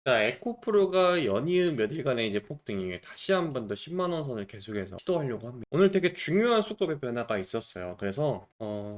자, 에코프로가 연이은 몇 일간의 이제 폭등이 다시 한 번 더 10만 원 선을 계속해서 시도하려고 합니다. 오늘 되게 중요한 수급의 변화가 있었어요. 그래서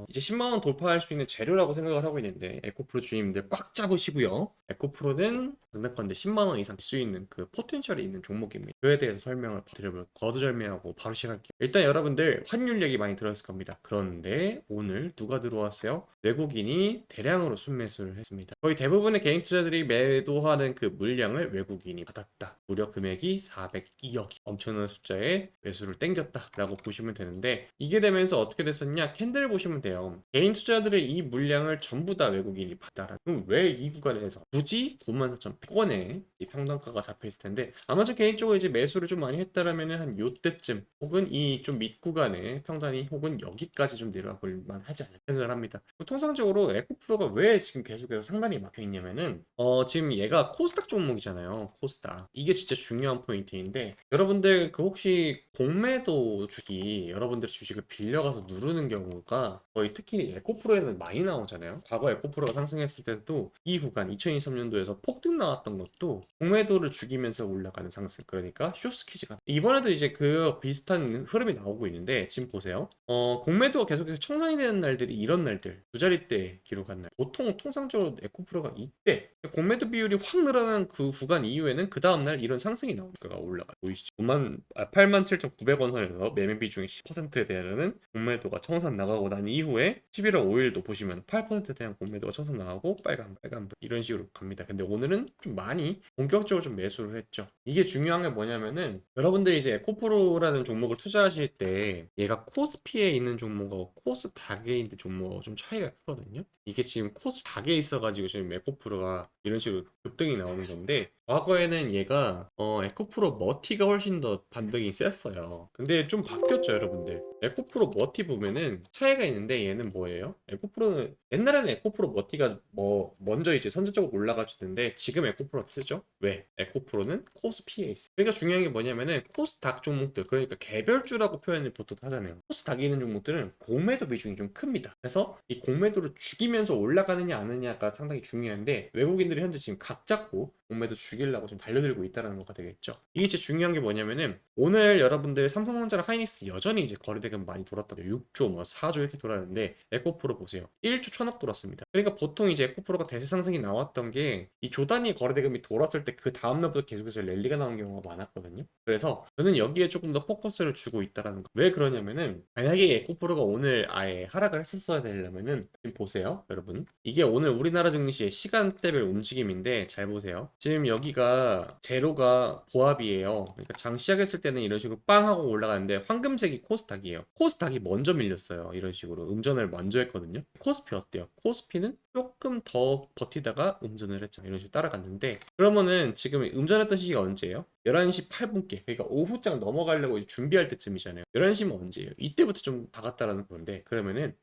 이제 10만 원 돌파할 수 있는 재료라고 생각을 하고 있는데 에코프로 주님들 꽉 잡으시고요. 에코프로는 장단건대 10만 원 이상 될 수 있는 그 포텐셜이 있는 종목입니다. 그에 대해서 설명을 드려볼 거두절미하고 바로 시작할게요. 일단 여러분들 환율 얘기 많이 들었을 겁니다. 그런데 오늘 누가 들어왔어요? 외국인이 대량으로 순매수를 했습니다. 거의 대부분의 개인 투자들이 매도하는 그 물량을 외국인이 받았다. 무려 금액이 402억. 엄청난 숫자의 매수를 땡겼다라고 보시면 되는데, 이게 되면서 어떻게 됐었냐? 캔들 보시면 돼요. 개인 투자들의 이 물량을 전부 다 외국인이 받아라. 그럼 왜 이 구간에서 굳이 94,100원에 이 평단가가 잡혀 있을 텐데, 아마 저 개인적으로 이제 매수를 좀 많이 했다라면 한 요때쯤 혹은 이 좀 밑구간에 평단이 혹은 여기까지 좀 내려와 볼 만하지 않을까 생각을 합니다. 통상적으로 에코프로가 왜 지금 계속해서 상단이 막혀 있냐면은 지금 얘가 코스닥 종목이잖아요. 코스닥. 이게 진짜 중요한 포인트인데, 여러분들 그 혹시 공매도 주기, 여러분들의 주식을 빌려가서 누르는 경우가 거의 특히 에코프로에는 많이 나오잖아요. 과거 에코프로가 상승했을 때도 이 구간 2023년도에서 폭등 나왔던 것도 공매도를 죽이면서 올라가는 상승, 그러니까 쇼스퀴즈가 이번에도 이제 그 비슷한 흐름이 나오고 있는데, 지금 보세요. 공매도가 계속해서 청산이 되는 날들이 이런 날들, 두 자릿대 기록한 날, 보통 통상적으로 에코프로가 이때 공매도 비율이 확 늘어난 그 구간 이후에는 그 다음날 이런 상승이 나오니까 올라가 보이시죠? 87,900원 선에서 매매 비중이 10%에 대한 공매도가 청산 나가고 난 이후에 11월 5일도 보시면 8%에 대한 공매도가 청산 나가고 빨간 이런 식으로 갑니다. 근데 오늘은 좀 많이 본격적으로 좀 매수를 했죠. 이게 중요한 게 뭐냐면은, 여러분들이 이제 에코프로라는 종목을 투자하실 때 얘가 코스피에 있는 종목하고 코스닥에 있는 종목하고 좀 차이가 크거든요. 이게 지금 코스닥에 있어가지고 지금 에코프로가 이런 식으로 급등이 나오는 건데, 과거에는 얘가 에코프로 머티가 훨씬 더 반등이 셌어요. 근데 좀 바뀌었죠, 여러분들. 에코프로 머티 보면은 차이가 있는데, 얘는 뭐예요? 에코프로는 옛날에는 에코프로 머티가 뭐 먼저 이제 선제적으로 올라가 주는데, 지금 에코프로 쓰죠? 왜? 에코프로는 코스피에 있어. 그러니까 중요한 게 뭐냐면은 코스닥 종목들, 그러니까 개별주라고 표현을 보통 하잖아요. 코스닥에 있는 종목들은 공매도 비중이 좀 큽니다. 그래서 이 공매도를 죽이면서 올라가느냐 안 하느냐가 상당히 중요한데, 외국인들이 현재 지금 각 잡고 공매도 죽이려고 좀 달려들고 있다는 거가 되겠죠. 이게 진짜 중요한 게 뭐냐면은, 오늘 여러분들 삼성전자랑 하이닉스 여전히 이제 거래대금 많이 돌았다고 6조 뭐 4조 이렇게 돌았는데, 에코프로 보세요. 1조 천억 돌았습니다. 그러니까 보통 이제 에코프로가 대세 상승이 나왔던 게 이 조 단위 거래대금이 돌았을 때 그 다음날부터 계속해서 랠리가 나온 경우가 많았거든요. 그래서 저는 여기에 조금 더 포커스를 주고 있다라는 거. 왜 그러냐면은, 만약에 에코프로가 오늘 아예 하락을 했었어야 되려면은, 지금 보세요, 여러분. 이게 오늘 우리나라 증시의 시간대별 움직임인데, 잘 보세요. 지금 여기가 제로가 보합이에요. 그러니까 장 시작했을 때는 이런 식으로 빵 하고 올라가는데, 황금색이 코스닥이에요. 코스닥이 먼저 밀렸어요. 이런 식으로 음전을 먼저 했거든요. 코스피 어때요? 코스피는 조금 더 버티다가 음전을 했죠. 이런 식으로 따라갔는데, 그러면은 지금 음전했던 시기가 언제예요? 11시 8분께, 그러니까 오후장 넘어가려고 준비할 때쯤이잖아요. 11시면 언제예요? 이때부터 좀 박았다라는 건데, 그러면은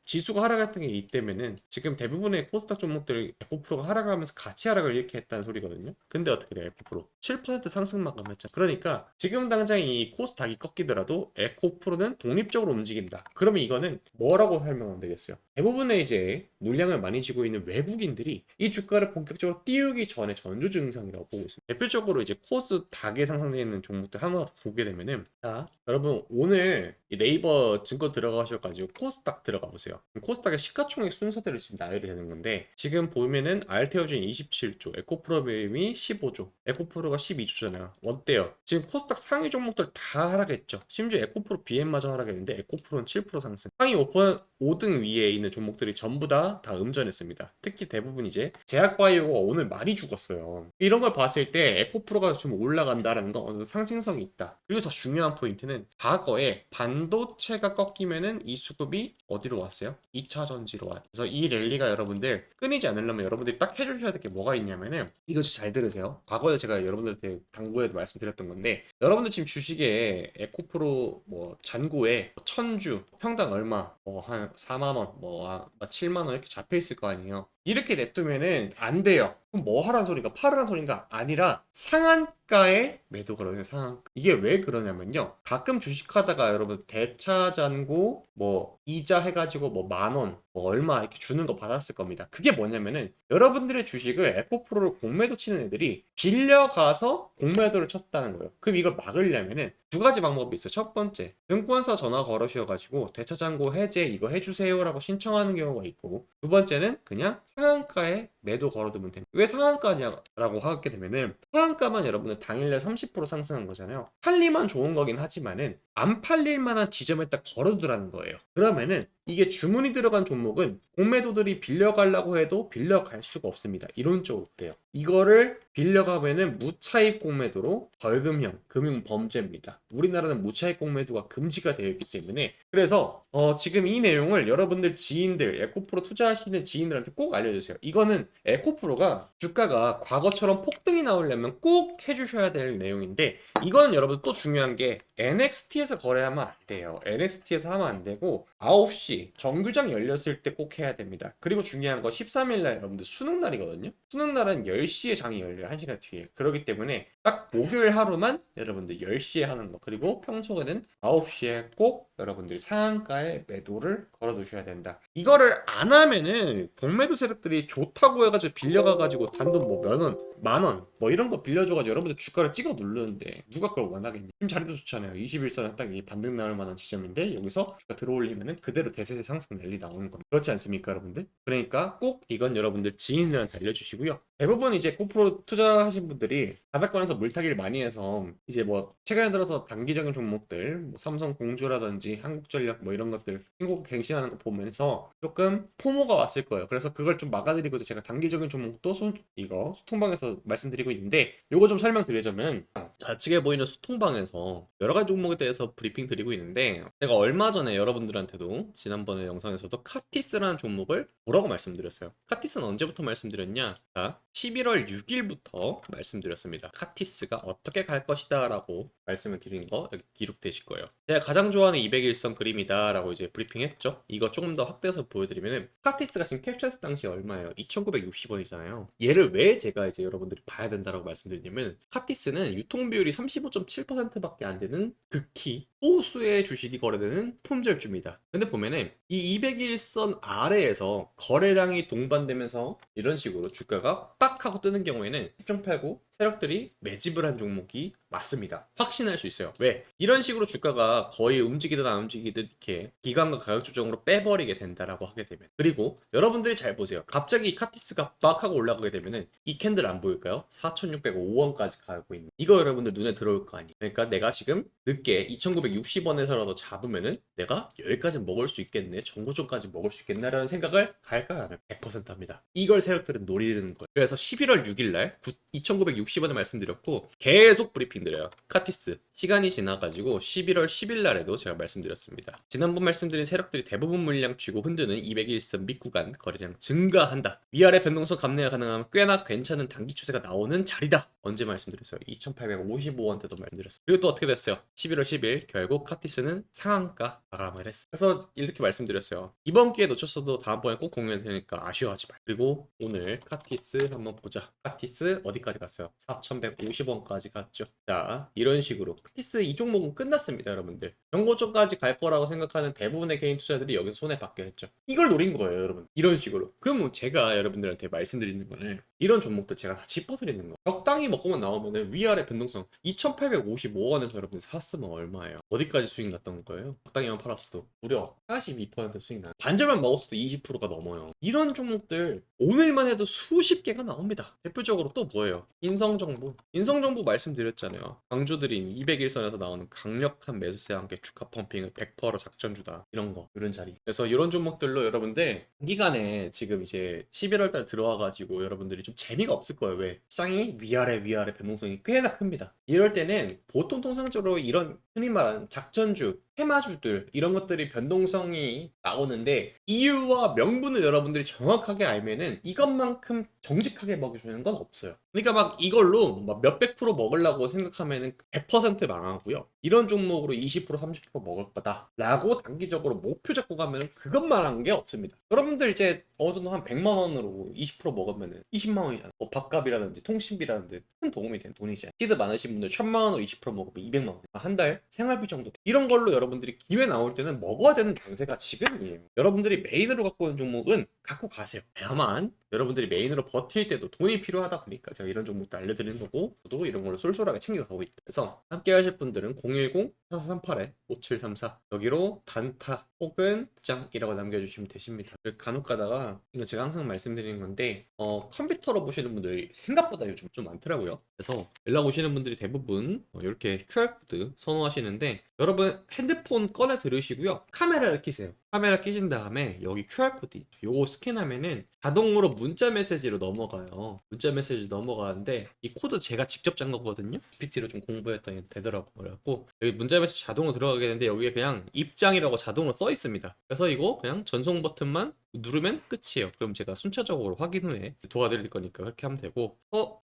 지수가 하락했던 게 이때면은 지금 대부분의 코스닥 종목들 에코프로가 하락하면서 같이 하락을 이렇게 했다는 소리거든요. 근데 어떻게 돼요? 에코프로 7% 상승만큼 했죠. 그러니까 지금 당장 이 코스닥이 꺾이더라도 에코프로는 독립적으로 움직인다. 그러면 이거는 뭐라고 설명하면 되겠어요? 대부분의 이제 물량을 많이 쥐고 있는 외국인들이 이 주가를 본격적으로 띄우기 전에 전조 증상이라고 보고 있습니다. 대표적으로 이제 코스닥에 상승되어 있는 종목들 하나 더 보게 되면은, 자, 여러분 오늘 이 네이버 증권 들어가셔가지고 코스닥 들어가 보세요. 코스닥의 시가총액 순서대로 지금 나열이 되는 건데, 지금 보면은 알테오진 27조, 에코프로비엠이 15조, 에코프로가 12조잖아요. 어때요? 지금 코스닥 상위 종목들 다 하락했죠. 심지어 에코프로 BM마저 하락했는데 에코프로는 7% 상승. 상위 5등 위에 있는 종목들이 전부 다 음전했습니다. 특히 대부분 이제 제약바이오가 오늘 많이 죽었어요. 이런 걸 봤을 때 에코프로가 좀 올라간다라는 건 어느 정도 상징성이 있다. 그리고 더 중요한 포인트는, 과거에 반도체가 꺾이면은 이 수급이 어디로 왔어요? 2차 전지로 와요. 그래서 이 랠리가 여러분들 끊이지 않으려면 여러분들이 딱 해주셔야 될 게 뭐가 있냐면은, 이거 잘 들으세요. 과거에 제가 여러분들한테 당구에도 말씀드렸던 건데, 여러분들 지금 주식에 에코프로 뭐 잔고에 천주 평당 얼마 뭐 한 4만 원, 뭐 7만 원 이렇게 잡혀 있을 거 아니에요. 이렇게 냅두면은 안 돼요. 그럼 뭐 하란 소린가? 팔으란 소린가? 아니라 상한가에 매도 걸어요. 상한가. 이게 왜 그러냐면요, 가끔 주식하다가 여러분 대차 잔고 뭐 이자 해가지고 뭐 만 원, 뭐 얼마 이렇게 주는 거 받았을 겁니다. 그게 뭐냐면은 여러분들의 주식을 에코프로를 공매도 치는 애들이 빌려가서 공매도를 쳤다는 거예요. 그럼 이걸 막으려면은 두 가지 방법이 있어요. 첫 번째, 증권사 전화 걸으셔가지고 대차잔고 해제 이거 해주세요라고 신청하는 경우가 있고, 두 번째는 그냥 상한가에 매도 걸어두면 됩니다. 왜 상한가냐라고 하게 되면은 상한가만 여러분들 당일날 30% 상승한 거잖아요. 팔리면 좋은 거긴 하지만은 안 팔릴 만한 지점에 딱 걸어두라는 거예요. 그러면은 이게 주문이 들어간 종목은 공매도들이 빌려가려고 해도 빌려갈 수가 없습니다. 이론적으로 그래요. 이거를 빌려가면은 무차입 공매도로 벌금형 금융범죄입니다. 우리나라는 무차입 공매도가 금지가 되어 있기 때문에, 그래서 지금 이 내용을 여러분들 지인들, 에코프로 투자하시는 지인들한테 꼭 알려주세요. 이거는 에코프로가 주가가 과거처럼 폭등이 나오려면 꼭 해주셔야 될 내용인데, 이거는 여러분 또 중요한 게 NXT에서 거래하면 안 돼요. NXT에서 하면 안 되고 9시 정규장 열렸을 때 꼭 해야 됩니다. 그리고 중요한 거 13일날 여러분들 수능 날이거든요. 수능 날은 10시에 장이 열려요. 1시간 뒤에. 그렇기 때문에 딱 목요일 하루만 여러분들 10시에 하는 거, 그리고 평소에는 9시에 꼭 여러분들이 상한가에 매도를 걸어 두셔야 된다. 이거를 안 하면은 공매도 세력들이 좋다고 해가지고 빌려가가지고 단돈 뭐 몇원, 만원 뭐 이런 거 빌려줘가지고 여러분들 주가를 찍어 누르는데 누가 그걸 원하겠니? 지금 자리도 좋잖아요. 21선은 딱 이 반등 나올 만한 지점인데 여기서 주가 들어올리면은 그대로 대세대 상승 랠리 나오는 겁니다. 그렇지 않습니까, 여러분들? 그러니까 꼭 이건 여러분들 지인들한테 알려주시고요. 대부분 이제 코프로 투자하신 분들이 바닥권에서 물타기를 많이 해서 이제 뭐 최근에 들어서 단기적인 종목들, 뭐 삼성공조라든지 한국전력 뭐 이런 것들 신고 갱신하는 거 보면서 조금 포모가 왔을 거예요. 그래서 그걸 좀 막아드리고자 제가 단기적인 종목도 이거 소통방에서 말씀드리고 있는데, 요거 좀 설명드리자면 좌측에 보이는 소통방에서 여러 가지 종목에 대해서 브리핑 드리고 있는데, 제가 얼마 전에 여러분들한테도 지난번에 영상에서도 카티스라는 종목을 뭐라고 말씀드렸어요. 카티스는 언제부터 말씀드렸냐? 자, 11월 6일부터 말씀드렸습니다. 카티스가 어떻게 갈 것이다 라고 말씀을 드린 거 여기 기록되실 거예요. 제가 가장 좋아하는 200일선 그림이다 라고 이제 브리핑 했죠. 이거 조금 더 확대해서 보여드리면 카티스가 지금 캡처했을 당시 얼마예요? 2,960원이잖아요. 얘를 왜 제가 이제 여러분들이 봐야 된다라고 말씀드리냐면, 카티스는 유통 비율이 35.7%밖에 안 되는 극히 소수의 주식이 거래되는 품절주입니다. 근데 보면은 이 200일선 아래에서 거래량이 동반되면서 이런 식으로 주가가 빡 하고 뜨는 경우에는 10.89 세력들이 매집을 한 종목이 맞습니다. 확신할 수 있어요. 왜? 이런 식으로 주가가 거의 움직이든 안 움직이든 이렇게 기관과 가격 조정으로 빼버리게 된다라고 하게 되면, 그리고 여러분들이 잘 보세요. 갑자기 카티스가 빡 하고 올라가게 되면은 이 캔들 안 보일까요? 4,605원까지 가고 있는, 이거 여러분들 눈에 들어올 거 아니에요. 그러니까 내가 지금 늦게 2,960원에서라도 잡으면은 내가 여기까지 먹을 수 있겠네, 정고점까지 먹을 수 있겠네라는 생각을 할까요? 안 할까요? 100% 합니다. 이걸 세력들은 노리는 거예요. 그래서 11월 6일날 2,960원에 말씀드렸고 계속 브리핑 드려요. 카티스 시간이 지나가지고 11월 10일 날에도 제가 말씀드렸습니다. 지난번 말씀드린 세력들이 대부분 물량 쥐고 흔드는 200일선 밑구간 거래량 증가한다. 위아래 변동성 감내가 가능하면 꽤나 괜찮은 단기 추세가 나오는 자리다. 언제 말씀드렸어요? 2,855원 때도 말씀드렸어요. 그리고 또 어떻게 됐어요? 11월 10일 결국 카티스는 상한가 마감을 했어요. 그래서 이렇게 말씀드렸어요. 이번 기회에 놓쳤어도 다음번에 꼭 공유할 테니까 아쉬워하지 말. 그리고 오늘 카티스 한번 보자. 카티스 어디까지 갔어요? 4,150원까지 갔죠. 자, 이런 식으로 카티스 이 종목은 끝났습니다, 여러분들. 정고점까지 갈 거라고 생각하는 대부분의 개인 투자들이 여기서 손해 받게 했죠. 이걸 노린 거예요, 여러분. 이런 식으로. 그럼 제가 여러분들한테 말씀드리는 거는 이런 종목도 제가 다 짚어드리는 거. 적당히 먹고만 나오면은 위아래 변동성 2,855원에서 여러분들 샀으면 얼마예요? 어디까지 수익 났던 거예요? 적당히만 팔았어도 무려 42% 수익 나. 반절만 먹었어도 20%가 넘어요. 이런 종목들 오늘만 해도 수십 개가 나옵니다. 대표적으로 또 뭐예요? 인성정보. 인성정보 말씀드렸잖아요. 강조드린 200일선에서 나오는 강력한 매수세와 함께 주가 펌핑을 100% 작전주다. 이런 거, 이런 자리. 그래서 이런 종목들로 여러분들 단기간에 지금 이제 11월달 들어와가지고 여러분들이 좀 재미가 없을 거예요. 왜? 시장이 위아래 변동성이 꽤나 큽니다. 이럴 때는 보통 통상적으로 이런 흔히 말하는 작전주, 테마주들 이런 것들이 변동성이 나오는데, 이유와 명분을 여러분들이 정확하게 알면은 이것만큼 정직하게 먹여주는 건 없어요. 그러니까 막 이걸로 막 몇백 프로 먹으려고 생각하면은 100% 망하고요. 이런 종목으로 20% 30% 먹을 거다 라고 단기적으로 목표 잡고 가면 그것만 한 게 없습니다. 여러분들 이제 어느 정도 한 100만 원으로 20% 먹으면은 20만 원이잖아. 뭐 밥값이라든지 통신비라든지 큰 도움이 되는 돈이지. 시드 많으신 분들 1000만 원으로 20% 먹으면 200만 원. 한 달 생활비 정도. 이런 걸로 여러분 여러분들이 기회 나올 때는 먹어야 되는 장세가 지금이에요. 여러분들이 메인으로 갖고 온 종목은 갖고 가세요. 다만 여러분들이 메인으로 버틸 때도 돈이 필요하다 보니까 제가 이런 종목도 알려드리는 거고, 저도 이런 걸로 쏠쏠하게 챙겨가고 있다. 그래서 함께 하실 분들은 010-4438-5734 여기로 단타 혹은 짱이라고 남겨주시면 되십니다. 간혹 가다가 이거 제가 항상 말씀드리는 건데 컴퓨터로 보시는 분들이 생각보다 요즘 좀 많더라고요. 그래서 연락 오시는 분들이 대부분 이렇게 QR코드 선호하시는데, 여러분 핸드폰 꺼내 들으시고요, 카메라를 켜세요. 카메라 켜신 다음에 여기 QR코드 요거 스캔하면은 자동으로 문자 메시지로 넘어가요. 문자 메시지 넘어가는데 이 코드 제가 직접 짠 거거든요. GPT로 좀 공부했더니 되더라고요. 그래갖고 여기 문자 메시지 자동으로 들어가게 되는데 여기에 그냥 입장이라고 자동으로 써 있습니다. 그래서 이거 그냥 전송 버튼만 누르면 끝이에요. 그럼 제가 순차적으로 확인 후에 도와드릴 거니까 그렇게 하면 되고,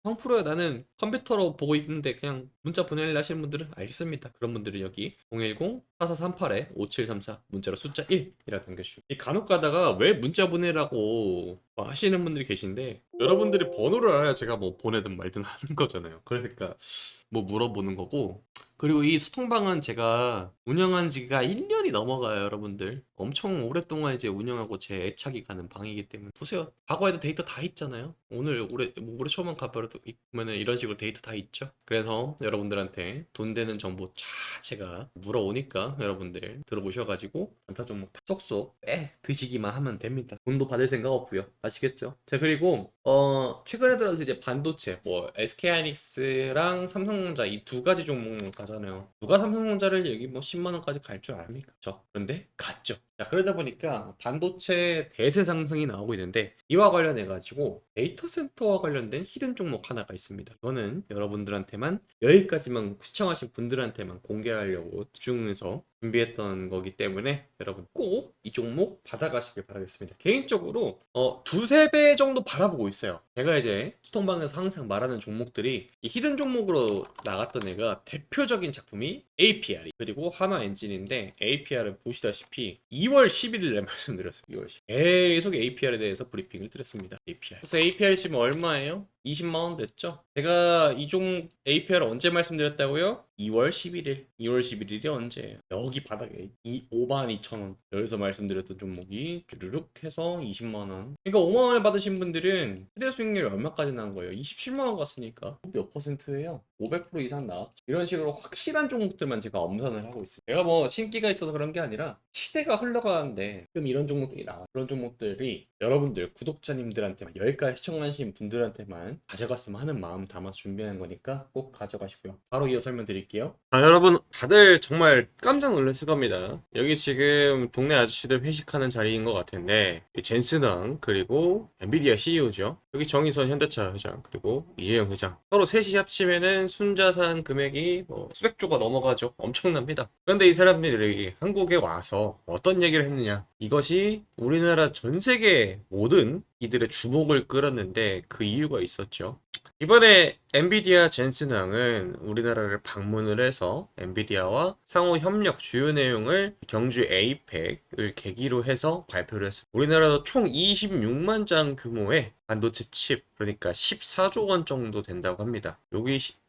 황프로야 나는 컴퓨터로 보고 있는데 그냥 문자 보내려 하시는 분들은 알겠습니다. 그런 분들은 여기 010-4438-5734 문자로 숫자 1이라 남겨주시고, 이 간혹 가다가 왜 문자 보내라고 하시는 분들이 계신데, 여러분들이 번호를 알아야 제가 뭐 보내든 말든 하는 거잖아요. 그러니까 뭐 물어보는 거고, 그리고 이 소통방은 제가 운영한 지가 1년이 넘어가요. 여러분들 엄청 오랫동안 이제 운영하고 제 애착이 가는 방이기 때문에, 보세요, 과거에도 데이터 다 있잖아요. 오늘 올해 초만 가버려도 보면은 이런 식으로 데이터 다 있죠. 그래서 여러분들한테 돈 되는 정보 자체가 물어오니까 여러분들 들어보셔가지고 단타 종목 쏙쏙 빼 드시기만 하면 됩니다. 돈도 받을 생각 없고요. 아시겠죠? 자, 그리고 최근에 들어서 이제 반도체 뭐 SK하이닉스랑 삼성전자 이 두 가지 종목만 가잖아요. 누가 삼성전자를 여기 뭐 10만 원까지 갈 줄 압니까? 그런데 갔죠. 자, 그러다 보니까 반도체 대세 상승이 나오고 있는데, 이와 관련해 가지고 데이터 센터와 관련된 히든 종목 하나가 있습니다. 이거는 여러분들한테만, 여기까지만 시청하신 분들한테만 공개하려고 집중해서 준비했던 거기 때문에 여러분 꼭 이 종목 받아가시길 바라겠습니다. 개인적으로 두세 배 정도 바라보고 있어요. 제가 이제 소통방에서 항상 말하는 종목들이 이 히든 종목으로 나갔던 애가, 대표적인 작품이 APR 그리고 한화엔진인데, APR은 보시다시피 2월 11일에 말씀드렸어요. 2월 10일 계속 APR에 대해서 브리핑을 드렸습니다. APR. 그래서 APR 지금 얼마예요? 20만 원 됐죠? 제가 이 종목 APR 언제 말씀드렸다고요? 2월 11일. 2월 11일이 언제예요? 여기 바닥에 52,000원. 여기서 말씀드렸던 종목이 주르륵 해서 20만 원. 그러니까 5만 원을 받으신 분들은 최대 수익률이 얼마까지 난 거예요? 27만 원 갔으니까 몇 퍼센트예요? 500% 이상 나왔죠. 이런 식으로 확실한 종목들만 제가 엄선을 하고 있어요. 제가 뭐 신기가 있어서 그런 게 아니라 시대가 흘러가는데 지금 이런 종목들이 나와. 그런 종목들이 여러분들 구독자님들한테만, 여기까지 시청하신 분들한테만 가져갔으면 하는 마음 담아서 준비한 거니까 꼭 가져가시고요. 바로 이어 설명드릴게요. 여러분 다들 정말 깜짝 놀랐을 겁니다. 여기 지금 동네 아저씨들 회식하는 자리인 것 같은데, 젠슨왕 그리고 엔비디아 CEO죠. 여기 정의선 현대차 회장 그리고 이재용 회장, 서로 셋이 합치면은 순자산 금액이 뭐 수백조가 넘어가죠. 엄청납니다. 그런데 이 사람들이 한국에 와서 어떤 얘기를 했느냐, 이것이 우리나라 전 세계 모든 이들의 주목을 끌었는데 그 이유가 있었죠. 이번에 엔비디아 젠슨왕은 우리나라를 방문을 해서 엔비디아와 상호 협력 주요 내용을 경주 에이펙을 계기로 해서 발표를 했습니다. 우리나라도 총 26만 장 규모의 반도체 칩, 그러니까 14조 원 정도 된다고 합니다.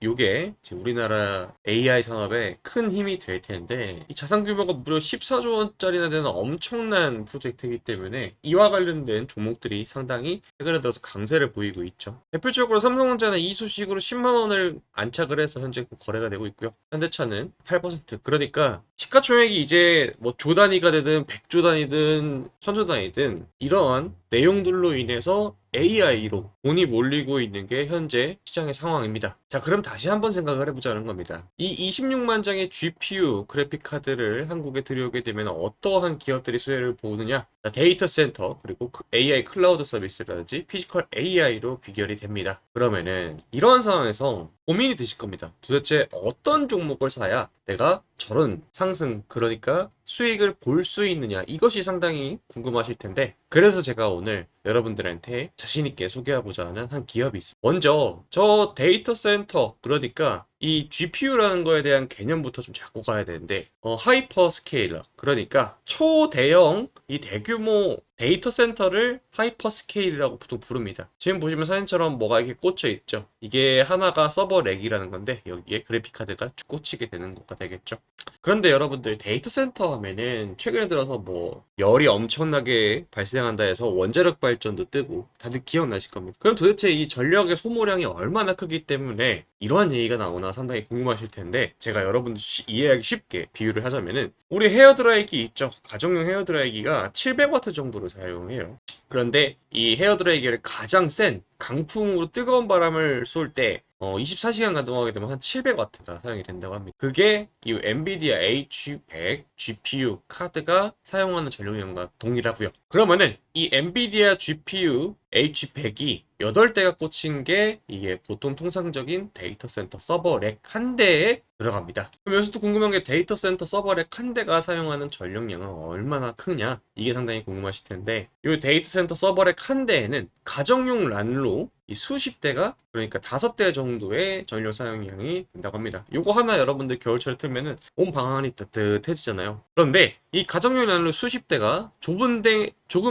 요게 우리나라 AI 산업에 큰 힘이 될 텐데, 이 자산 규모가 무려 14조 원짜리나 되는 엄청난 프로젝트이기 때문에 이와 관련된 종목들이 상당히 최근에 들어서 강세를 보이고 있죠. 대표적으로 삼성전자는 이 소식으로 10만 원을 안착을 해서 현재 거래가 되고 있고요. 현대차는 8%. 그러니까 시가총액이 이제 뭐 조 단위가 되든 100조 단위든 1000조 단위든 이러한 내용들로 인해서 AI로 돈이 몰리고 있는 게 현재 시장의 상황입니다. 자, 그럼 다시 한번 생각을 해보자는 겁니다. 이 26만 장의 GPU 그래픽 카드를 한국에 들여오게 되면 어떠한 기업들이 수혜를 보느냐? 데이터 센터 그리고 AI 클라우드 서비스라든지 피지컬 AI로 귀결이 됩니다. 그러면은 이러한 상황에서 고민이 드실 겁니다. 도대체 어떤 종목을 사야 내가 저런 상승, 그러니까 수익을 볼 수 있느냐, 이것이 상당히 궁금하실 텐데, 그래서 제가 오늘 여러분들한테 자신있게 소개하고자 하는 한 기업이 있습니다. 먼저 저 데이터 센터, 그러니까 이 GPU라는 거에 대한 개념부터 좀 잡고 가야 되는데, 하이퍼 스케일러, 그러니까 초대형 이 대규모 데이터 센터를 하이퍼스케일이라고 보통 부릅니다. 지금 보시면 사진처럼 뭐가 이렇게 꽂혀 있죠. 이게 하나가 서버 렉이라는 건데 여기에 그래픽 카드가 쭉 꽂히게 되는 거가 되겠죠. 그런데 여러분들 데이터 센터 하면은 최근에 들어서 뭐 열이 엄청나게 발생한다 해서 원자력 발전도 뜨고 다들 기억나실 겁니다. 그럼 도대체 이 전력의 소모량이 얼마나 크기 때문에 이러한 얘기가 나오나 상당히 궁금하실 텐데, 제가 여러분들 이해하기 쉽게 비유를 하자면은 우리 헤어드라이기 있죠. 가정용 헤어드라이기가 700W 정도를 사용해요. 그런데 이 헤어드라이기를 가장 센 강풍으로 뜨거운 바람을 쏠 때 24시간 가동하게 되면 한 700W가 사용이 된다고 합니다. 그게 이 엔비디아 H100 GPU 카드가 사용하는 전력량과 동일하고요. 그러면은 이 엔비디아 GPU H100이 8대가 꽂힌 게 이게 보통 통상적인 데이터 센터 서버 렉 한 대에 들어갑니다. 그럼 여기서 또 궁금한 게 데이터 센터 서버 렉 한 대가 사용하는 전력량은 얼마나 크냐? 이게 상당히 궁금하실 텐데, 이 데이터 센터 서버 렉 한 대에는 가정용 란로 이 수십 대가, 그러니까 5대 정도의 전력 사용량이 된다고 합니다. 요거 하나 여러분들 겨울철에 틀면은 온 방 안이 따뜻해지잖아요. 그런데 이 가정용 란로 수십 대가 좁은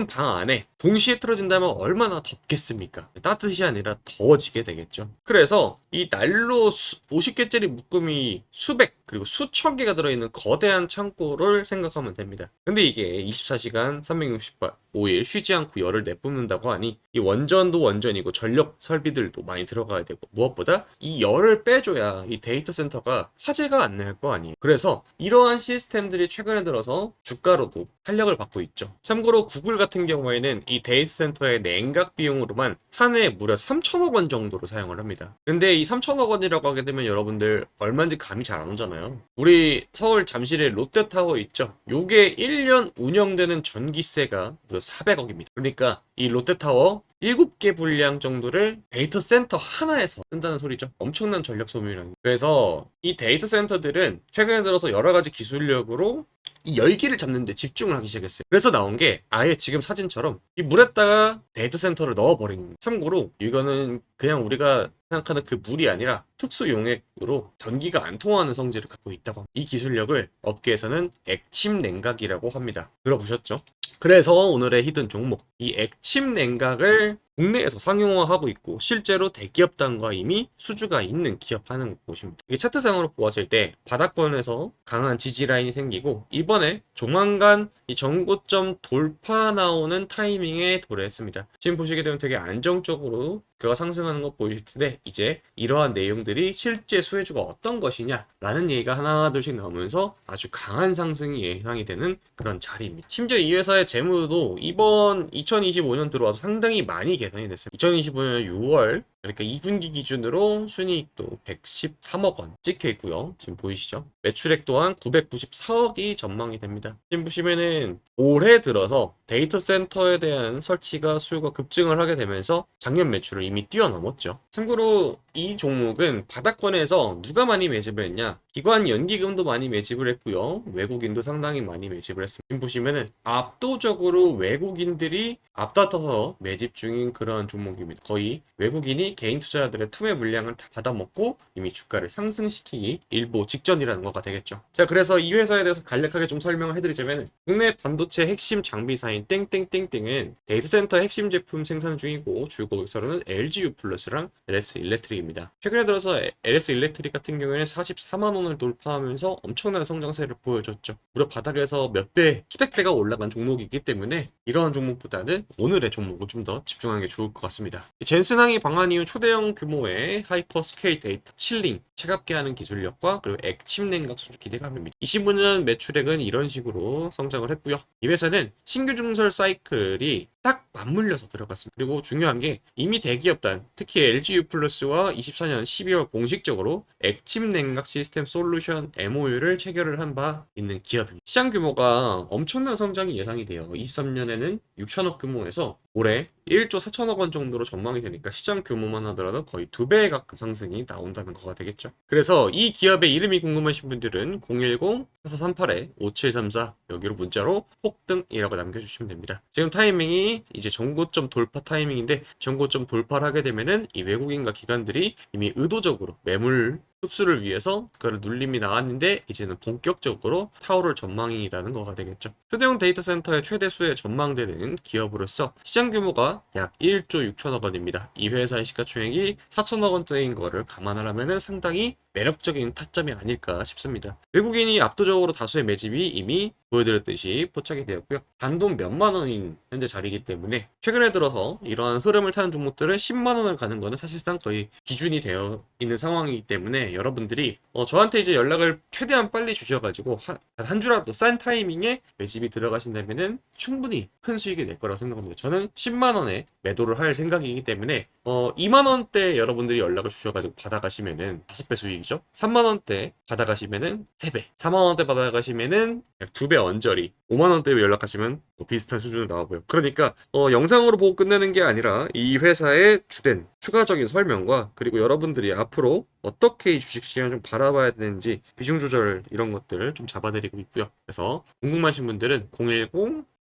방 안에 동시에 틀어진다면 얼마나 덥겠습니까? 따뜻이 아니라 더워지게 되겠죠. 그래서 이 난로 50개짜리 묶음이 수백 그리고 수천 개가 들어있는 거대한 창고를 생각하면 됩니다. 근데 이게 24시간 365일 쉬지 않고 열을 내뿜는다고 하니 이 원전도 원전이고 전력 설비들도 많이 들어가야 되고, 무엇보다 이 열을 빼줘야 이 데이터 센터가 화재가 안 날 거 아니에요. 그래서 이러한 시스템들이 최근에 들어서 주가로도 탄력을 받고 있죠. 참고로 구글 같은 경우에는 이 데이터 센터의 냉각 비용으로만 한 해에 무려 3천억 원 정도로 사용을 합니다. 근데 이 3천억 원이라고 하게 되면 여러분들 얼마인지 감이 잘 안 오잖아요. 우리 서울 잠실에 롯데타워 있죠. 요게 1년 운영되는 전기세가 무려 400억입니다. 그러니까 이 롯데타워 7개 분량 정도를 데이터 센터 하나에서 쓴다는 소리죠. 엄청난 전력 소모량. 그래서 이 데이터 센터들은 최근에 들어서 여러 가지 기술력으로 이 열기를 잡는 데 집중을 하기 시작했어요. 그래서 나온 게 아예 지금 사진처럼 이 물에다가 데이터 센터를 넣어버린 겁니다. 참고로 이거는 그냥 우리가 생각하는 그 물이 아니라 특수 용액으로 전기가 안 통하는 성질을 갖고 있다고 합니다. 이 기술력을 업계에서는 액침 냉각이라고 합니다. 들어보셨죠? 그래서 오늘의 히든 종목, 이 액침 냉각을 국내에서 상용화하고 있고 실제로 대기업단과 이미 수주가 있는 기업 하는 곳입니다. 이게 차트상으로 보았을 때 바닥권에서 강한 지지 라인이 생기고 이번에 조만간 이 전고점 돌파 나오는 타이밍에 도래했습니다. 지금 보시게 되면 되게 안정적으로 그가 상승하는 거 보이실 텐데, 이제 이러한 내용들이 실제 수혜주가 어떤 것이냐 라는 얘기가 하나둘씩 나오면서 아주 강한 상승이 예상이 되는 그런 자리입니다. 심지어 이 회사의 재무도 이번 2025년 들어와서 상당히 많이 개선이 됐어요. 2025년 6월 그러니까 2분기 기준으로 순이익도 113억 원 찍혀 있고요. 지금 보이시죠? 매출액 또한 994억이 전망이 됩니다. 지금 보시면은 올해 들어서 데이터 센터에 대한 설치가 수요가 급증을 하게 되면서 작년 매출을 이미 뛰어넘었죠. 참고로 이 종목은 바닥권에서 누가 많이 매집을 했냐? 기관 연기금도 많이 매집을 했고요. 외국인도 상당히 많이 매집을 했습니다. 지금 보시면은 압도적으로 외국인들이 앞다퉈서 매집 중인 그런 종목입니다. 거의 외국인이 개인 투자자들의 투매 물량을 다 받아먹고 이미 주가를 상승시키기 일보 직전이라는 거가 되겠죠. 자, 그래서 이 회사에 대해서 간략하게 좀 설명을 해드리자면, 국내 반도체 핵심 장비사인 땡땡땡땡은 데이터 센터 핵심 제품 생산 중이고 주 고객사로는 LGU 플러스랑 LS 일렉트릭입니다. 최근에 들어서 LS 일렉트릭 같은 경우에는 44만 원을 돌파하면서 엄청난 성장세를 보여줬죠. 무려 바닥에서 몇 배, 수백 배가 올라간 종목이기 때문에 이러한 종목보다는 오늘의 종목을 좀 더 집중하는 게 좋을 것 같습니다. 젠슨항이 방한 이후 초대형 규모의 하이퍼스케일 데이터 칠링, 차갑게 하는 기술력과 그리고 액침 냉각 수주 기대감입니다. 25년 매출액은 이런 식으로 성장을 했고요. 이 회사는 신규 증설 사이클이 딱 맞물려서 들어갔습니다. 그리고 중요한 게 이미 대기업단, 특히 LGU 플러스와 24년 12월 공식적으로 액침 냉각 시스템 솔루션 MOU를 체결을 한 바 있는 기업입니다. 시장 규모가 엄청난 성장이 예상이 돼요. 23년에는 6천억 규모에서 올해 1조 4천억 원 정도로 전망이 되니까 시장 규모만 하더라도 거의 2배에 가까운 상승이 나온다는 거가 되겠죠. 그래서 이 기업의 이름이 궁금하신 분들은 010-4438-5734 여기로 문자로 폭등이라고 남겨주시면 됩니다. 지금 타이밍이 이제 전고점 돌파 타이밍인데, 전고점 돌파를 하게 되면은 이 외국인과 기관들이 이미 의도적으로 매물 흡수를 위해서 그걸 눌림이 나왔는데 이제는 본격적으로 타오를 전망이라는 거가 되겠죠. 초대형 데이터 센터의 최대 수에 전망되는 기업으로서 시장 규모가 약 1조 6천억 원입니다. 이 회사의 시가총액이 4천억 원대인 거를 감안하려면 상당히 매력적인 타점이 아닐까 싶습니다. 외국인이 압도적으로 다수의 매집이 이미 보여드렸듯이 포착이 되었고요. 단돈 몇만 원인 현재 자리이기 때문에 최근에 들어서 이러한 흐름을 타는 종목들은 10만 원을 가는 거는 사실상 거의 기준이 되어 있는 상황이기 때문에 여러분들이 저한테 이제 연락을 최대한 빨리 주셔가지고 한 주라도 싼 타이밍에 매집이 들어가신다면은 충분히 큰 수익이 낼 거라고 생각합니다. 저는 10만 원에 매도를 할 생각이기 때문에 2만 원대 여러분들이 연락을 주셔가지고 받아가시면은 5배 수익이죠. 3만 원대 받아가시면은 3배, 4만 원대 받아가시면은 약 2배 언저리, 5만 원대 연락하시면 뭐 비슷한 수준으로 나오고요. 그러니까 영상으로 보고 끝내는 게 아니라 이 회사의 주된 추가적인 설명과 그리고 여러분들이 앞으로 어떻게 이 주식시장을 좀 바라봐야 되는지 비중 조절 이런 것들을 좀 잡아드리고 있고요. 그래서 궁금하신 분들은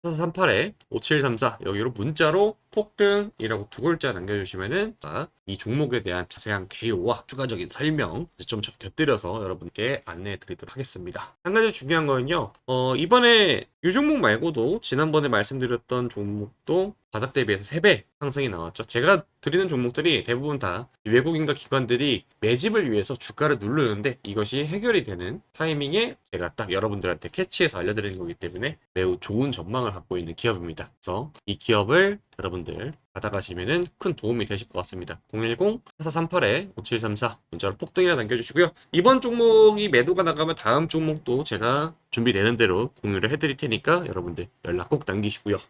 010-4438-5734 여기로 문자로 폭등이라고 두 글자 남겨주시면은 이 종목에 대한 자세한 개요와 추가적인 설명 좀 곁들여서 여러분께 안내해 드리도록 하겠습니다. 한 가지 중요한 거는요. 이번에 이 종목 말고도 지난번에 말씀드렸던 종목도 바닥 대비해서 3배 상승이 나왔죠. 제가 드리는 종목들이 대부분 다 외국인과 기관들이 매집을 위해서 주가를 누르는데 이것이 해결이 되는 타이밍에 제가 딱 여러분들한테 캐치해서 알려드리는 거기 때문에 매우 좋은 전망을 갖고 있는 기업입니다. 그래서 이 기업을 여러분들 받아가시면은 큰 도움이 되실 것 같습니다. 010-4438-5734 문자로 폭등이라 남겨주시고요. 이번 종목이 매도가 나가면 다음 종목도 제가 준비되는 대로 공유를 해드릴 테니까 여러분들 연락 꼭 남기시고요.